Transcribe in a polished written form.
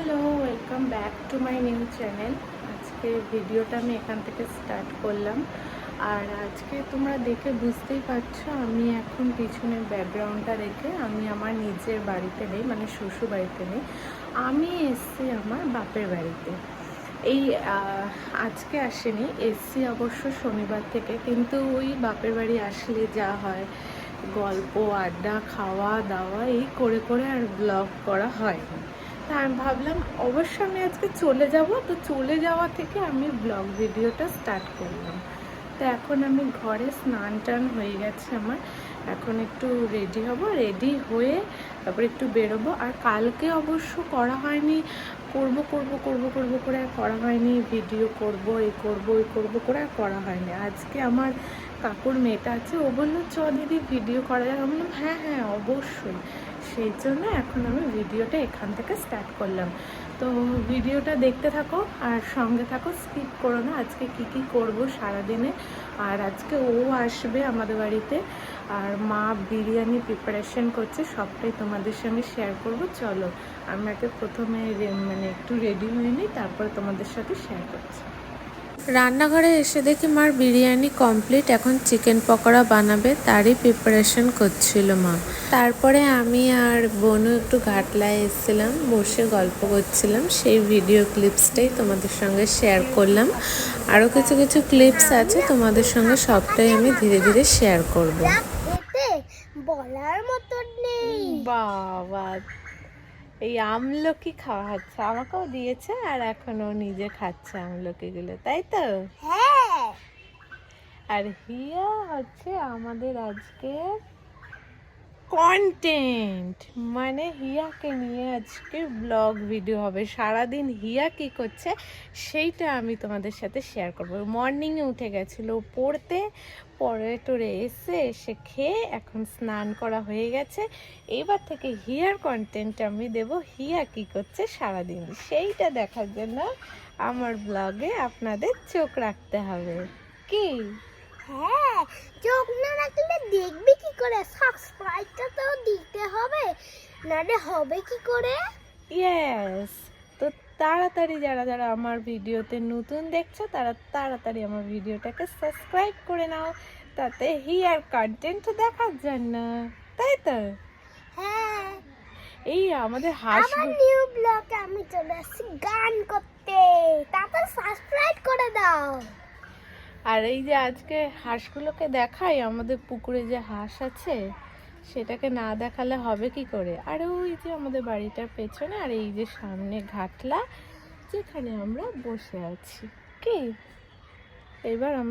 Hello, welcome back to my new channel. আজকে ভিডিওটা আমি এখান থেকে স্টার্ট করলাম। আর আজকে তোমরা দেখে বুঝতেই পারছো আমি এখন পিছনের ব্যাকগ্রাউন্ডটা রেখে আমি আমার নিজের বাড়িতে নেই, মানে শ্বশুর বাড়িতে নেই। আমি এসছি আমার বাপের বাড়িতে। এই আজকে আসেনি, এসছি অবশ্য শনিবার থেকে, কিন্তু ওই বাপের বাড়ি আসলে যা হয় গল্প আড্ডা খাওয়া দাওয়া এই করে করে আর ব্লগ করা হয়নি। তা আমি ভাবলাম অবশ্য আমি আজকে চলে যাব, তো চলে যাওয়া থেকে আমি ব্লগ ভিডিওটা স্টার্ট করলাম। তো এখন আমি ঘরে স্নান টান হয়ে গেছে আমার, এখন একটু রেডি হব, রেডি হয়ে তারপর একটু বেরোবো। আর কালকে অবশ্য করা হয়নি, করব করে আর করা হয়নি, ভিডিও করব এই করব ওই করব করে আর করা হয়নি। আজকে আমার কাকুর মেয়েটা আছে, ও বললো চ দিদি ভিডিও করা যাক। আমি বললাম হ্যাঁ হ্যাঁ অবশ্যই। সেই জন্য এখন আমি ভিডিওটা এখান থেকে স্টার্ট করলাম। তো ভিডিওটা দেখতে থাকো আর সঙ্গে থাকো, স্কিপ করো না। আজকে কি কি করব সারাদিনে, আর আজকে ও আসবে আমাদের বাড়িতে, আর মা বিরিয়ানি প্রিপারেশন করছে, সবটাই তোমাদের সঙ্গে শেয়ার করব। চলো আমাকে প্রথমে মানে একটু রেডি হয়ে নিই, তারপরে তোমাদের সাথে শেয়ার করছি। রান্নাঘরে এসে দেখি মার বিরিয়ানি কমপ্লিট, এখন চিকেন পকোড়া বানাবে তারই প্রিপারেশন করছিল মা। তারপরে আমি আর বোনও একটু ঘাটলায় এসেছিলাম, বসে গল্প করছিলাম, সেই ভিডিও ক্লিপসটাই তোমাদের সঙ্গে শেয়ার করলাম। আরও কিছু কিছু ক্লিপস আছে তোমাদের সঙ্গে, সবটাই আমি ধীরে ধীরে শেয়ার করব। বলার মতো নেই বাবা, এই আমলকি খাওয়া হচ্ছে, আমাকেও দিয়েছে আর এখনো নিজে খাচ্ছে আমলকিগুলো, তাই তো? হ্যাঁ। আর হিয়া হচ্ছে আমাদের আজকে কন্টেন্ট, মানে হিয়াকে নিয়ে আজকে ব্লগ ভিডিও হবে। সারাদিন হিয়া কি করছে সেইটা আমি তোমাদের সাথে শেয়ার করবো। মর্নিংয়ে উঠে গেছিলো পড়তে, পরে টোরে এসে খেয়ে এখন স্নান করা হয়ে গেছে। এবার থেকে হিয়ার কন্টেন্ট আমি দেব, হিয়া কি করছে সারাদিন সেইটা দেখার জন্য আমার ব্লগে আপনাদের চোখ রাখতে হবে। কি? হ্যাঁ, চোখ না রাখলে দেখবি কি করে? সাবস্ক্রাইবটা তো দিতে হবে, নালে হবে কি করে? ইয়েস। তো তাড়াতাড়ি যারা যারা আমার ভিডিওতে নতুন দেখছো তারা তাড়াতাড়ি আমার ভিডিওটাকে সাবস্ক্রাইব করে নাও, তাতে হিয়ার কন্টেন্ট দেখার জন্য, তাই তো? হ্যাঁ। এই আমাদের হাঁস আমার নিউ ব্লগে আমি চলে আসছি গান করতে, তারপর সাবস্ক্রাইব করে দাও। আর এই যে আজকে হাঁসগুলোকে দেখাই, আমাদের পুকুরে যে হাঁস আছে সেটাকে না দেখালে হবে কি করে। আর ওই যে আমাদের বাড়িটার পেছনে, আর এই যে সামনে ঘাটলা যেখানে আমরা বসে আছি। কি এবার আমরা